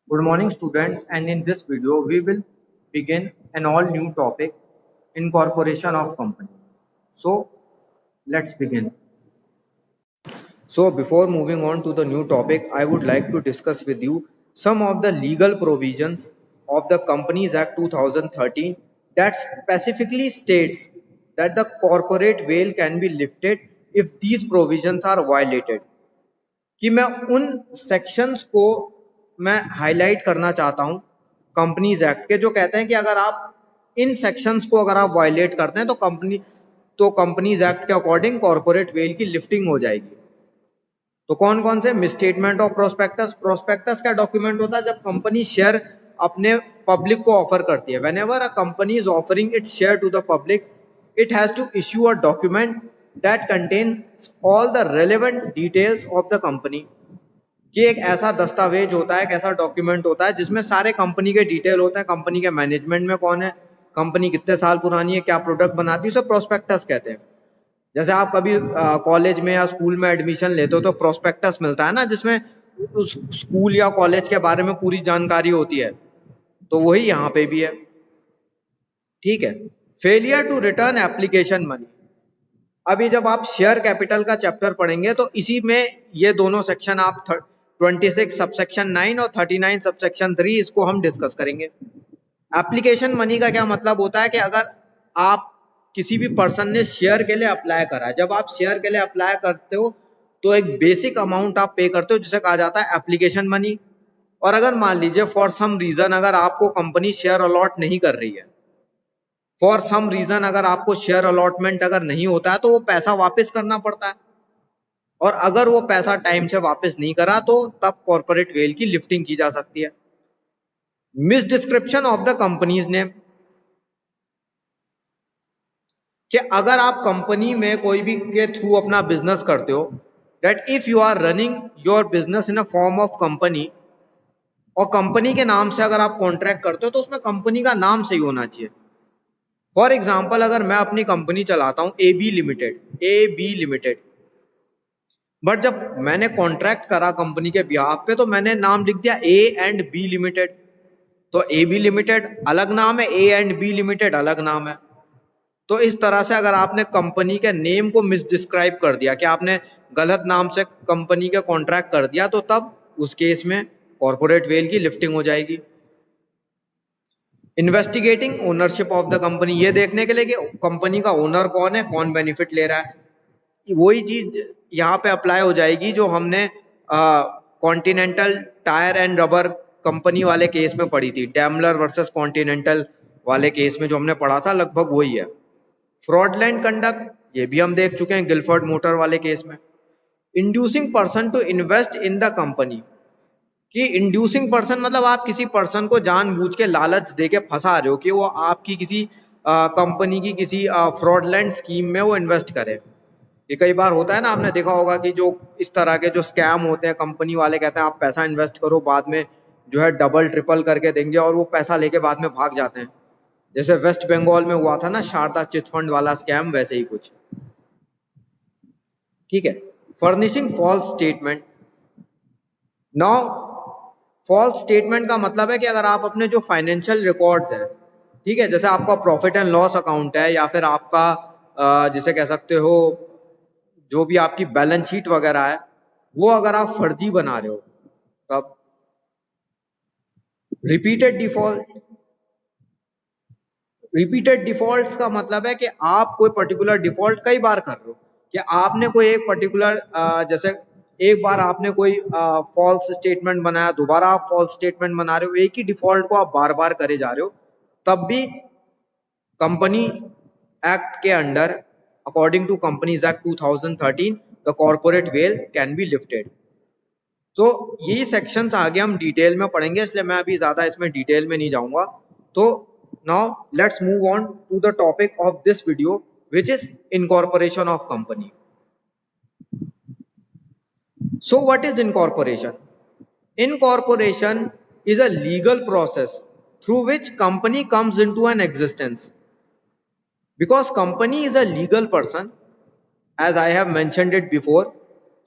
Good morning, students, and in this video, we will begin an all new topic incorporation of company. So, let's begin. So, before moving on to the new topic, I would like to discuss with you some of the legal provisions of the Companies Act 2013 that specifically states that the corporate veil can be lifted if these provisions are violated. कि मैं उन sections को मैं highlight करना चाहता हूं companies act के जो कहते हैं कि अगर आप इन सेक्शंस को अगर आप वायलेट करते हैं तो कंपनीज एक्ट के अकॉर्डिंग कॉर्पोरेट वेल की लिफ्टिंग हो जाएगी। तो कौन कौन से मिसस्टेटमेंट ऑफ प्रोस्पेक्टस। प्रोस्पेक्टस का डॉक्यूमेंट होता है जब कंपनी शेयर अपने पब्लिक को ऑफर करती है। Whenever a company is offering its share to the public, it has to issue a document that contains all the relevant details of the company। कि एक ऐसा दस्तावेज होता है, एक ऐसा डॉक्यूमेंट होता है जिसमें सारे कंपनी के डिटेल होते हैं, कंपनी के मैनेजमेंट में कौन है, कंपनी कितने साल पुरानी है, क्या प्रोडक्ट बनाती है, उसे प्रोस्पेक्टस कहते हैं। जैसे आप कभी कॉलेज में या स्कूल में एडमिशन लेते हो तो प्रोस्पेक्टस मिलता है ना, जिसमें उस स्कूल या कॉलेज के बारे में पूरी जानकारी होती है। तो वही यहाँ पे भी है। ठीक है। Failure to return application money. अभी जब आप शेयर कैपिटल का चैप्टर पढ़ेंगे तो इसी में ये दोनों सेक्शन आप 26 सबसेक्शन 9 और 39 सबसेक्शन 3 इसको हम डिस्कस करेंगे। एप्लीकेशन मनी का क्या मतलब होता है कि अगर आप किसी भी पर्सन ने शेयर के लिए अप्लाई करा, जब आप शेयर के लिए अप्लाई करते हो तो एक बेसिक अमाउंट आप पे करते हो जिसे कहा जाता है एप्लीकेशन मनी। और अगर मान लीजिए फॉर सम रीजन अगर आपको कंपनी शेयर अलॉट नहीं कर रही है, फॉर सम रीजन अगर आपको शेयर अलॉटमेंट अगर नहीं होता है तो वो पैसा वापस करना पड़ता है। और अगर वो पैसा टाइम से वापस नहीं करा तो तब कॉर्पोरेट वेल की लिफ्टिंग की जा सकती है। Miss description of the companies name, कि अगर आप कंपनी में कोई भी के थ्रू अपना बिजनेस करते हो, that if you are running your business in a form of company और कंपनी के नाम से अगर आप कॉन्ट्रैक्ट करते हो तो उसमें कंपनी का नाम सही होना चाहिए। फॉर एग्जाम्पल अगर मैं अपनी कंपनी चलाता हूं ए बी लिमिटेड, बट जब मैंने कॉन्ट्रैक्ट करा कंपनी के बिहाफ पे तो मैंने नाम लिख दिया ए एंड बी लिमिटेड। तो ए बी लिमिटेड अलग नाम है, ए एंड बी लिमिटेड अलग नाम है। तो इस तरह से अगर आपने कंपनी के नेम को मिसडिस्क्राइब कर दिया कि आपने गलत नाम से कंपनी के कॉन्ट्रैक्ट कर दिया, तो तब उस केस में कॉर्पोरेट वेल की लिफ्टिंग हो जाएगी। Investigating ownership of the company, ये देखने के लिए कि कंपनी का ओनर कौन है, कौन बेनिफिट ले रहा है। वही चीज यहाँ पे अप्लाई हो जाएगी जो हमने continental tyre and rubber company वाले केस में पढ़ी थी, डैमलर वर्सेस कॉन्टिनेंटल वाले केस में जो हमने पढ़ा था, लगभग वही है। फ्रॉडलेंट कंडक्ट, ये भी हम देख चुके हैं गिलफोर्ड मोटर वाले केस में। Inducing person to invest in the company, कि इंड्यूसिंग पर्सन मतलब आप किसी पर्सन को जानबूझ के लालच दे के फंसा रहे हो कि वो आपकी किसी कंपनी की किसी फ्रॉडलेंट स्कीम में वो इन्वेस्ट करे। ये कई बार होता है ना, आपने देखा होगा कि जो इस तरह के जो स्कैम होते हैं, कंपनी वाले कहते हैं आप पैसा इन्वेस्ट करो, बाद में जो है डबल ट्रिपल करके देंगे और वो पैसा लेके बाद में भाग जाते हैं। जैसे वेस्ट बंगाल में हुआ था ना शारदा चिटफंड वाला स्कैम, वैसे ही कुछ। ठीक है। Furnishing false statement. Now false statement का मतलब है कि अगर आप अपने जो फाइनेंशियल रिकॉर्ड्स हैं, ठीक है, जैसे आपका प्रॉफिट एंड लॉस अकाउंट है या फिर आपका जिसे कह सकते हो जो भी आपकी बैलेंस शीट वगैरह है, वो अगर आप फर्जी बना रहे हो तब। रिपीटेड डिफॉल्ट, रिपीटेड डिफॉल्ट्स का मतलब है कि आप कोई पर्टिकुलर डिफॉल्ट कई बार कर रहे हो, कि आपने कोई एक पर्टिकुलर जैसे एक बार आपने कोई फॉल्स स्टेटमेंट बनाया, दोबारा आप फॉल्स स्टेटमेंट बना रहे हो, एक ही डिफॉल्ट को आप बार बार करे जा रहे हो, तब भी कंपनी एक्ट के under according to companies act 2013 the corporate veil can be lifted. तो यही सेक्शंस आगे हम डिटेल में पढ़ेंगे, इसलिए मैं अभी ज्यादा इसमें डिटेल में नहीं जाऊंगा। तो now let's move on to the topic of this video which is incorporation of company. So what is incorporation? Incorporation is a legal process through which company comes into an existence. Because company is a legal person, as I have mentioned it before,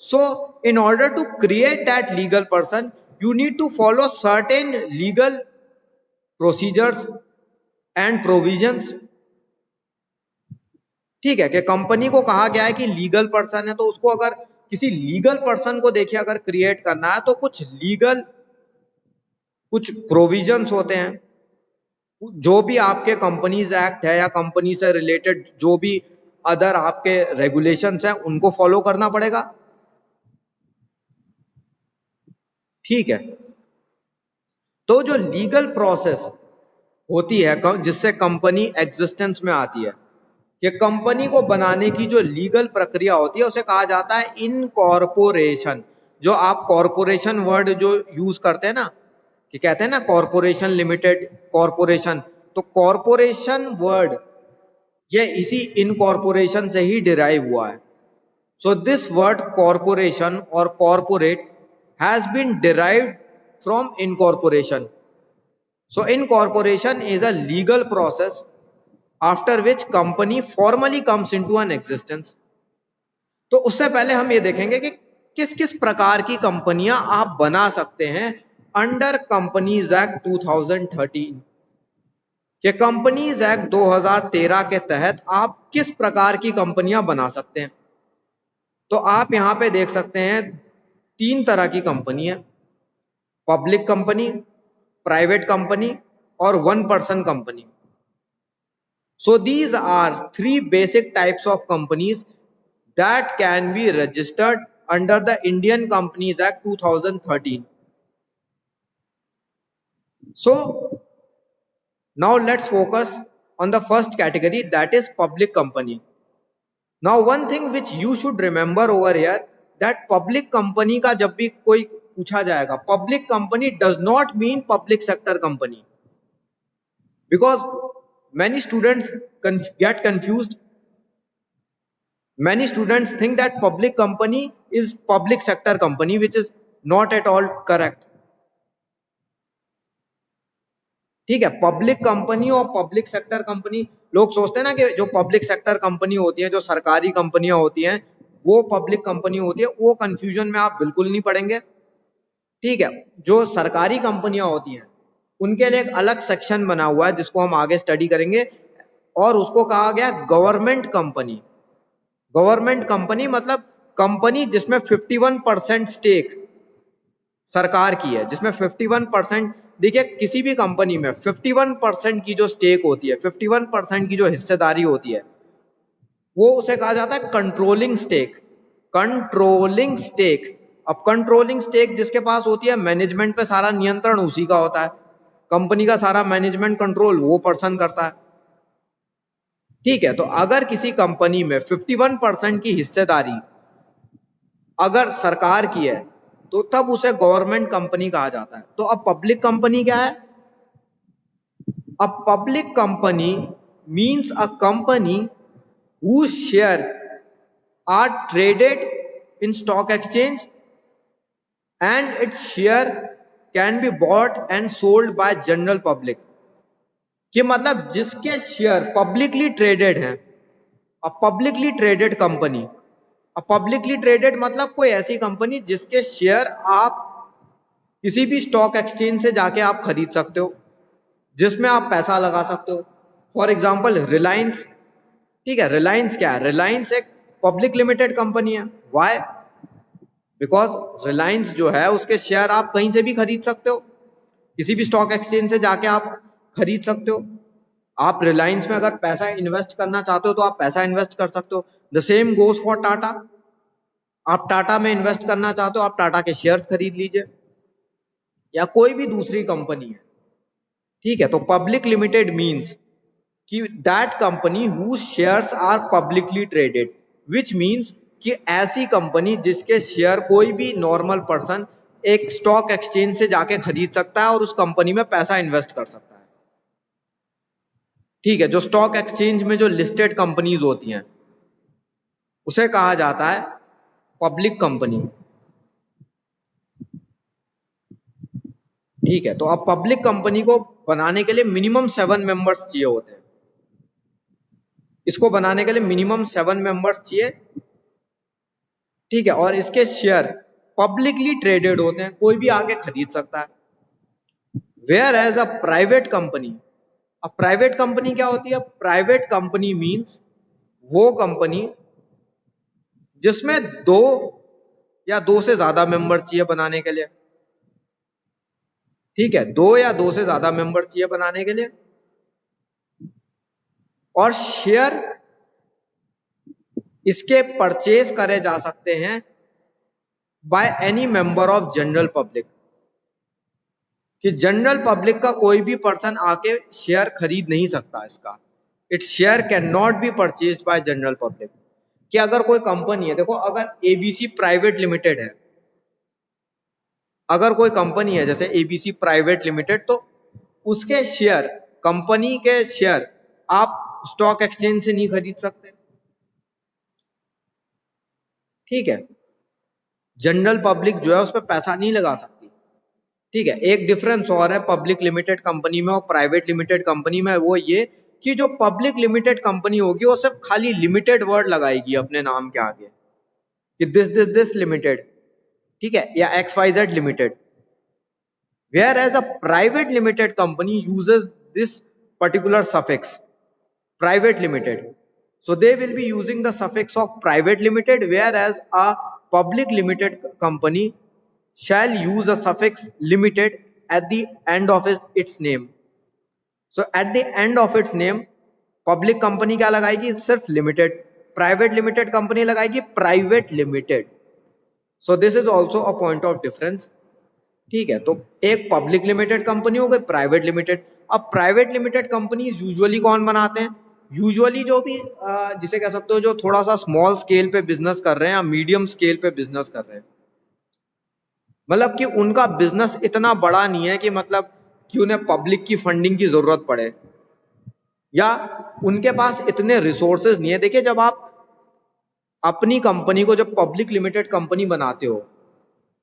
so in order to create that legal person, you need to follow certain legal procedures and provisions. ठीक है, कि company को कहा गया है कि legal person है, तो उसको अगर किसी लीगल पर्सन को देखिए अगर क्रिएट करना है तो कुछ लीगल कुछ प्रोविजंस होते हैं, जो भी आपके कंपनीज एक्ट है या कंपनी से रिलेटेड जो भी अदर आपके रेगुलेशंस हैं उनको फॉलो करना पड़ेगा। ठीक है, तो जो लीगल प्रोसेस होती है जिससे कंपनी एग्जिस्टेंस में आती है, कि कंपनी को बनाने की जो लीगल प्रक्रिया होती है उसे कहा जाता है इनकॉर्पोरेशन। जो आप कॉर्पोरेशन वर्ड जो यूज करते हैं ना, कि कहते हैं ना कॉर्पोरेशन लिमिटेड कॉर्पोरेशन, तो कॉर्पोरेशन वर्ड ये इसी इनकॉर्पोरेशन से ही डिराइव हुआ है। सो दिस वर्ड कॉर्पोरेशन और corporate has been derived from incorporation. So incorporation is a legal process after which company formally comes into an existence. तो उससे पहले हम ये देखेंगे कि किस किस प्रकार की कंपनियां आप बना सकते हैं अंडर कंपनीज एक्ट 2013, कि कंपनीज एक्ट 2013 के तहत आप किस प्रकार की कंपनियां बना सकते हैं। तो आप यहां पे देख सकते हैं 3 तरह की कंपनी है, पब्लिक कंपनी, प्राइवेट कंपनी और 1 person company. So these are 3 basic types of companies that can be registered under the Indian Companies Act 2013. So now let's focus on the first category, that is public company. Now one thing which you should remember over here, that public company का जब भी कोई पूछा जाएगा, public company does not mean public sector company, because many students get confused. Many students think that public company is public sector company, which is not at all correct. ठीक है, public company और public sector company, लोग सोचते हैं ना कि जो public sector company होती है, जो सरकारी कंपनियां होती हैं, वो पब्लिक कंपनी होती है। वो कंफ्यूजन में आप बिल्कुल नहीं पड़ेंगे। ठीक है, जो सरकारी कंपनियां होती हैं उनके लिए एक अलग सेक्शन बना हुआ है जिसको हम आगे स्टडी करेंगे, और उसको कहा गया गवर्नमेंट कंपनी। गवर्नमेंट कंपनी मतलब कंपनी जिसमें 51% स्टेक सरकार की है, जिसमें 51%, देखिए किसी भी कंपनी में 51% की जो स्टेक होती है, 51% की जो हिस्सेदारी होती है, वो उसे कहा जाता है कंट्रोलिंग स्टेक। कंट्रोलिंग स्टेक, अब कंट्रोलिंग स्टेक जिसके पास होती है, मैनेजमेंट पे सारा नियंत्रण उसी का होता है, कंपनी का सारा मैनेजमेंट कंट्रोल वो पर्सन करता है। ठीक है, तो अगर किसी कंपनी में 51% की हिस्सेदारी अगर सरकार की है तो तब उसे गवर्नमेंट कंपनी कहा जाता है। तो अब पब्लिक कंपनी क्या है? अब public company means a company whose share are traded in stock exchange and its share can be bought and sold by general public। कि मतलब जिसके शेयर पब्लिकली ट्रेडेड हैं, अब पब्लिकली ट्रेडेड कंपनी, अब publicly traded मतलब कोई ऐसी company जिसके शेयर आप किसी भी स्टॉक एक्सचेंज से जाके आप खरीद सकते हो, जिसमें आप पैसा लगा सकते हो। For example Reliance. ठीक है, रिलायंस क्या है? रिलायंस एक पब्लिक लिमिटेड कंपनी है। व्हाई? बिकॉज रिलायंस जो है उसके शेयर आप कहीं से भी खरीद सकते हो, किसी भी स्टॉक एक्सचेंज से जाके आप खरीद सकते हो। आप रिलायंस में अगर पैसा इन्वेस्ट करना चाहते हो तो आप पैसा इन्वेस्ट कर सकते हो। The same goes for Tata. आप टाटा में इन्वेस्ट करना चाहते हो, आप टाटा के शेयर्स खरीद लीजिए, या कोई भी दूसरी कंपनी है। ठीक है, तो पब्लिक लिमिटेड मीन्स कि that company whose shares are publicly traded, which means कि ऐसी कंपनी जिसके शेयर कोई भी नॉर्मल पर्सन एक स्टॉक एक्सचेंज से जाके खरीद सकता है और उस कंपनी में पैसा इन्वेस्ट कर सकता है। ठीक है, जो स्टॉक एक्सचेंज में जो लिस्टेड कंपनीज होती हैं उसे कहा जाता है पब्लिक कंपनी। ठीक है, तो अब पब्लिक कंपनी को बनाने के लिए मिनिमम 7 मेंबर्स चाहिए होते हैं। इसको बनाने के लिए मिनिमम 7 मेंबर्स चाहिए। ठीक है, और इसके शेयर पब्लिकली ट्रेडेड होते हैं, कोई भी आके खरीद सकता है। Where as a private company, अब प्राइवेट कंपनी क्या होती है? प्राइवेट कंपनी मीन्स वो कंपनी जिसमें दो या दो से ज्यादा मेंबर चाहिए बनाने के लिए। ठीक है, दो या दो से ज्यादा मेंबर चाहिए बनाने के लिए, और शेयर इसके परचेज करे जा सकते हैं by any member of general public, कि जनरल पब्लिक का कोई भी पर्सन आके शेयर खरीद नहीं सकता इसका। Its share can not be purchase by general public. कि अगर कोई कंपनी है, देखो अगर एबीसी प्राइवेट लिमिटेड है, अगर कोई कंपनी है जैसे एबीसी प्राइवेट लिमिटेड, तो उसके शेयर, कंपनी के शेयर आप स्टॉक एक्सचेंज से नहीं खरीद सकते। ठीक है, जनरल पब्लिक जो है उस पर पैसा नहीं लगा सकती। ठीक है, एक डिफरेंस और है पब्लिक लिमिटेड कंपनी में और प्राइवेट लिमिटेड कंपनी में, वो ये कि जो पब्लिक लिमिटेड कंपनी होगी वो सिर्फ खाली लिमिटेड वर्ड लगाएगी अपने नाम के आगे, कि दिस लिमिटेड, ठीक है, या XYZ limited. Whereas a private limited company uses this particular suffix, private limited. So they will be using the suffix of private limited, whereas a public limited company shall use a suffix limited at the end of its name. So at the end of its name, public company क्या लगाएगी? सिर्फ limited. Private limited company लगाएगी private limited. So this is also a point of difference. ठीक है, तो एक public limited company हो गई, प्राइवेट लिमिटेड। अब प्राइवेट लिमिटेड कंपनी यूजुअली कौन बनाते हैं? यूजुअली जो भी जिसे कह सकते हो जो थोड़ा सा स्मॉल स्केल पे बिजनेस कर रहे हैं या मीडियम स्केल पे बिजनेस कर रहे हैं, मतलब कि उनका बिजनेस इतना बड़ा नहीं है कि मतलब कि उन्हें पब्लिक की फंडिंग की जरूरत पड़े, या उनके पास इतने रिसोर्सेज नहीं है। देखिए, जब आप अपनी कंपनी को जब पब्लिक लिमिटेड कंपनी बनाते हो,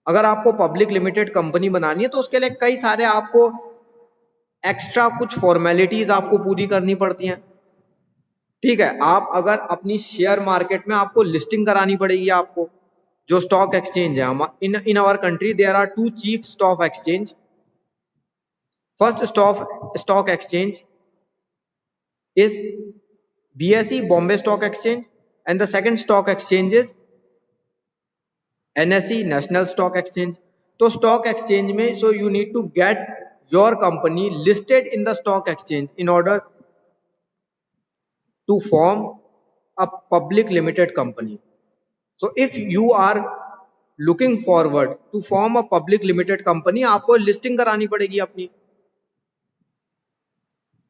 अगर आपको पब्लिक लिमिटेड कंपनी बनानी है तो उसके लिए कई सारे आपको एक्स्ट्रा कुछ फॉर्मेलिटीज आपको पूरी करनी पड़ती हैं। ठीक है, आप अगर अपनी शेयर मार्केट में आपको लिस्टिंग करानी पड़ेगी, आपको जो स्टॉक एक्सचेंज है, हम in our country there are two chief stock exchange. First stock exchange is BSE, Bombay stock exchange, and the second stock exchange is NSE, national stock exchange. तो stock exchange में so you need to get your company listed in the stock exchange in order to form a public limited company. So if you are looking forward to form a public limited company, आपको listing करानी पड़ेगी अपनी,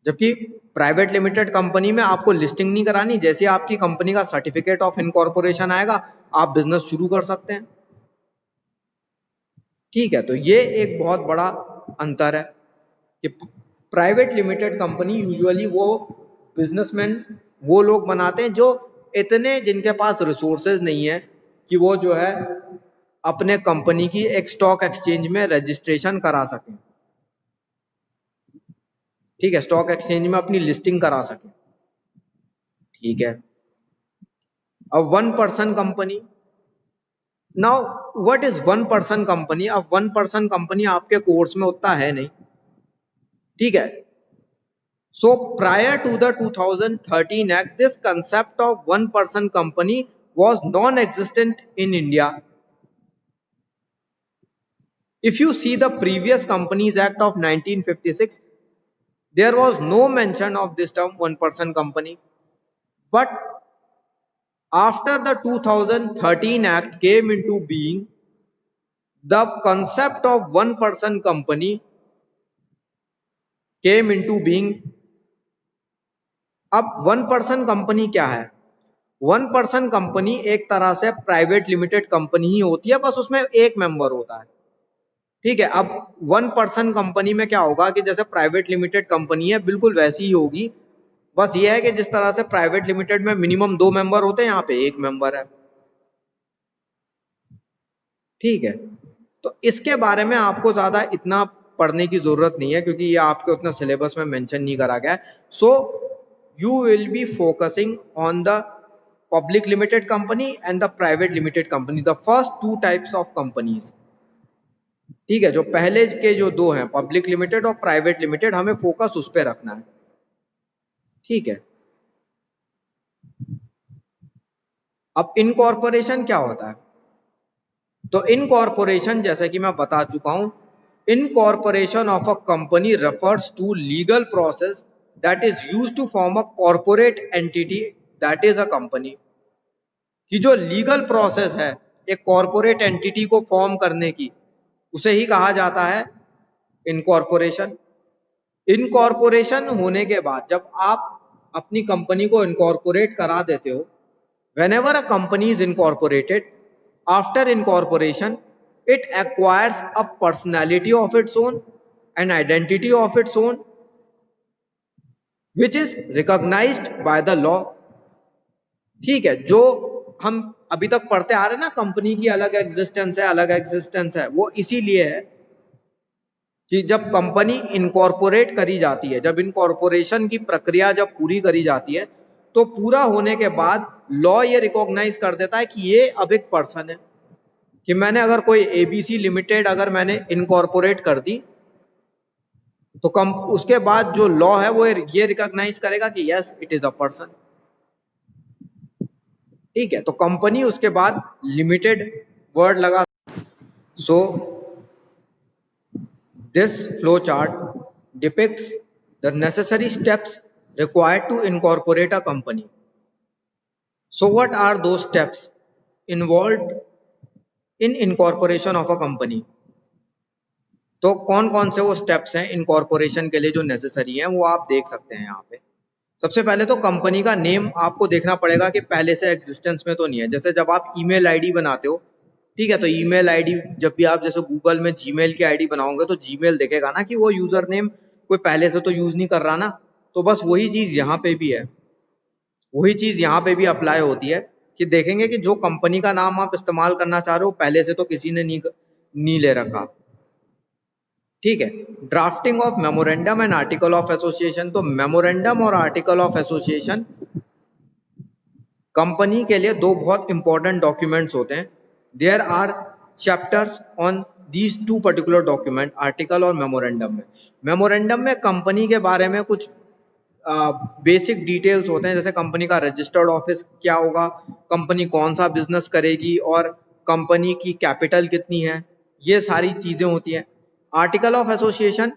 जबकि private limited company में आपको listing नहीं करानी। जैसे आपकी कंपनी का सर्टिफिकेट ऑफ इनकॉर्पोरेशन आएगा, आप बिजनेस शुरू कर सकते हैं। ठीक है, तो ये एक बहुत बड़ा अंतर है कि प्राइवेट लिमिटेड कंपनी यूजुअली वो बिजनेसमैन, वो लोग बनाते हैं जो इतने, जिनके पास रिसोर्सेज नहीं है कि वो जो है अपने कंपनी की एक स्टॉक एक्सचेंज में रजिस्ट्रेशन करा सकें। ठीक है, स्टॉक एक्सचेंज में अपनी लिस्टिंग करा सकें। ठीक है, अब one person company. Now what is one person company? अब वन पर्सन कंपनी आपके कोर्स में उतना है नहीं। ठीक है, so prior to the 2013 act, this concept of one person company was non-existent in India. If you see the previous Companies Act of 1956, there was no mention of this term one person company. But after the 2013 act came into being, the concept of one person company came into being. अब one person company क्या है? One person company एक तरह से private limited company ही होती है, बस उसमें एक मेंबर होता है। ठीक है, अब वन पर्सन कंपनी में क्या होगा कि जैसे प्राइवेट लिमिटेड कंपनी है बिल्कुल वैसी ही होगी, बस ये है कि जिस तरह से प्राइवेट लिमिटेड में मिनिमम 2 मेंबर होते हैं, यहाँ पे 1 मेंबर है। ठीक है, तो इसके बारे में आपको ज्यादा इतना पढ़ने की जरूरत नहीं है क्योंकि ये आपके उतना सिलेबस में मेंशन नहीं करा गया है। सो you will be focusing on the public limited company and the private limited company, the first two types of companies. ठीक है, जो पहले के जो दो हैं पब्लिक लिमिटेड और प्राइवेट लिमिटेड, हमें फोकस उस पर रखना है। ठीक है, अब इनकॉर्पोरेशन क्या होता है? तो इनकॉर्पोरेशन जैसे कि मैं बता चुका हूं, incorporation of a company refers to legal process that is used to form a corporate entity that is a company. कि जो लीगल प्रोसेस है एक कॉर्पोरेट एंटिटी को फॉर्म करने की, उसे ही कहा जाता है इनकॉर्पोरेशन। इनकॉर्पोरेशन होने के बाद जब आप अपनी कंपनी को इनकॉर्पोरेट करा देते हो, whenever a company is incorporated, after incorporation it acquires a personality of its own, an identity of its own, which is recognized by the law। ठीक है, जो हम अभी तक पढ़ते आ रहे हैं ना, कंपनी की अलग एग्जिस्टेंस है, अलग एग्जिस्टेंस है, वो इसीलिए है कि जब कंपनी इनकॉर्पोरेट करी जाती है, जब इनकॉर्पोरेशन की प्रक्रिया जब पूरी करी जाती है, तो पूरा होने के बाद लॉ ये रिकॉग्नाइज कर देता है कि ये अब एक पर्सन है। कि मैंने अगर कोई एबीसी लिमिटेड अगर मैंने इनकॉर्पोरेट कर दी, तो उसके बाद जो लॉ है वो ये रिकॉग्नाइज करेगा कि yes it is a person. ठीक है, तो कंपनी उसके बाद लिमिटेड वर्ड लगा। सो this flowchart depicts the necessary steps required to incorporate a company. So what are those steps involved in incorporation of a company? तो कौन कौन से वो स्टेप्स हैं इनकॉर्पोरेशन के लिए जो नेसेसरी हैं, वो आप देख सकते हैं यहाँ पे। सबसे पहले तो कंपनी का नेम आपको देखना पड़ेगा कि पहले से एग्जिस्टेंस में तो नहीं है। जैसे जब आप ईमेल आईडी बनाते हो, ठीक है, तो ईमेल आईडी जब भी आप जैसे गूगल में जीमेल की आईडी बनाओगे तो जीमेल देखेगा ना कि वो यूजर नेम कोई पहले से तो यूज नहीं कर रहा ना। तो बस वही चीज यहाँ पे भी है, वही चीज यहाँ पे भी अप्लाई होती है कि देखेंगे कि जो कंपनी का नाम आप इस्तेमाल करना चाह रहे हो पहले से तो किसी ने नहीं ले रखा। ठीक है, drafting of memorandum and article of association. तो मेमोरेंडम और आर्टिकल ऑफ एसोसिएशन कंपनी के लिए दो बहुत इंपॉर्टेंट डॉक्यूमेंट्स होते हैं। There are chapters on these two particular document, article और मेमोरेंडम में। मेमोरेंडम में कंपनी के बारे में कुछ बेसिक डिटेल्स होते हैं, जैसे कंपनी का रजिस्टर्ड ऑफिस क्या होगा, कंपनी कौन सा बिजनेस करेगी और कंपनी की कैपिटल कितनी है, ये सारी चीजें होती हैं। Article of association,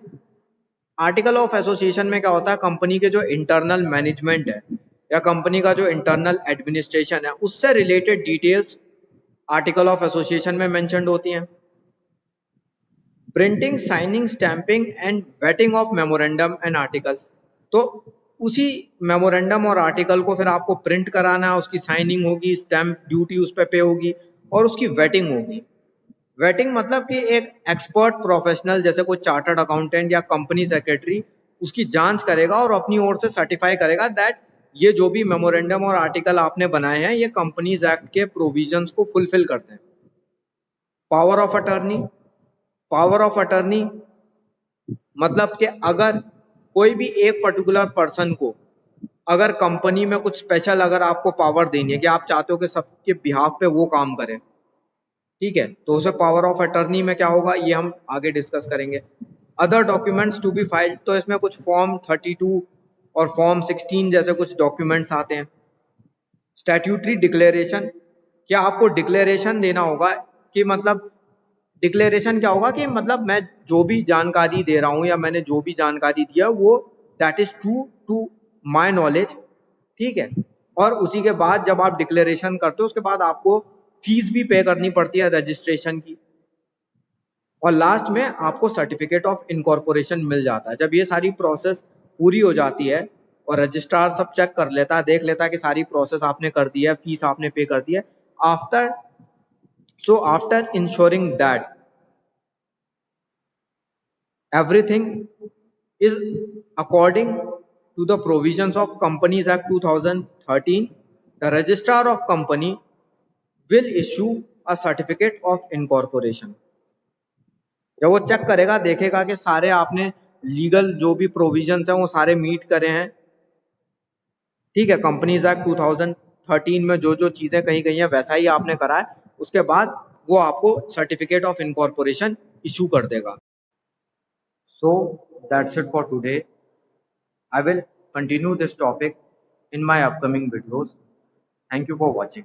article of association में क्या होता है, कंपनी के जो इंटरनल मैनेजमेंट है या कंपनी का जो इंटरनल एडमिनिस्ट्रेशन है उससे related details article of association में मेंशन्ड होती हैं। Printing, signing, stamping and waiting of memorandum and article. तो उसी मेमोरेंडम और आर्टिकल को फिर आपको प्रिंट कराना है, उसकी साइनिंग होगी, स्टैंप ड्यूटी उस पर पे होगी और उसकी वेटिंग होगी। वेटिंग मतलब कि एक एक्सपर्ट प्रोफेशनल जैसे कोई चार्टर्ड अकाउंटेंट या कंपनी सेक्रेटरी उसकी जांच करेगा और अपनी ओर से सर्टिफाई करेगा दैट ये जो भी मेमोरेंडम और आर्टिकल आपने बनाए हैं ये कंपनीज एक्ट के प्रोविजंस को फुलफिल करते हैं। Power of attorney, power of attorney मतलब कि अगर कोई भी एक पर्टिकुलर पर्सन को अगर कंपनी में कुछ स्पेशल अगर आपको पावर देनी है कि आप चाहते हो कि सबके बिहाफ पे वो काम करे, ठीक है, तो उसे पावर ऑफ अटर्नी में क्या होगा ये हम आगे डिस्कस करेंगे। Other documents to be filed, तो इसमें कुछ फॉर्म 32 और फॉर्म 16 जैसे कुछ डॉक्यूमेंट्स आते हैं। स्टैट्यूटरी डिक्लेरेशन, क्या आपको डिक्लेरेशन देना होगा कि मतलब डिक्लेरेशन क्या होगा कि मतलब मैं जो भी जानकारी दे रहा हूं या मैंने जो भी जानकारी दिया वो that is true to my knowledge, ठीक है। और उसी के बाद जब आप डिक्लेरेशन करते हो उसके बाद आपको फीस भी पे करनी पड़ती है रजिस्ट्रेशन की, और लास्ट में आपको सर्टिफिकेट ऑफ इनकॉर्पोरेशन मिल जाता है। जब ये सारी प्रोसेस पूरी हो जाती है और रजिस्ट्रार सब चेक कर लेता है, देख लेता है कि सारी प्रोसेस आपने कर दी है, फीस आपने पे कर दी है, after after ensuring that everything is according to the provisions of Companies Act 2013, the registrar of company will issue a certificate of incorporation। जब वो चेक करेगा देखेगा कि सारे आपने लीगल जो भी प्रोविजंस हैं वो सारे मीट करे हैं, ठीक है, कंपनीज एक्ट 13 में जो जो चीजें कही गई हैं वैसा ही आपने करा है, उसके बाद वो आपको सर्टिफिकेट ऑफ इनकॉर्पोरेशन इशू कर देगा। So that's it for today. I will continue this topic in my upcoming videos. Thank you for watching.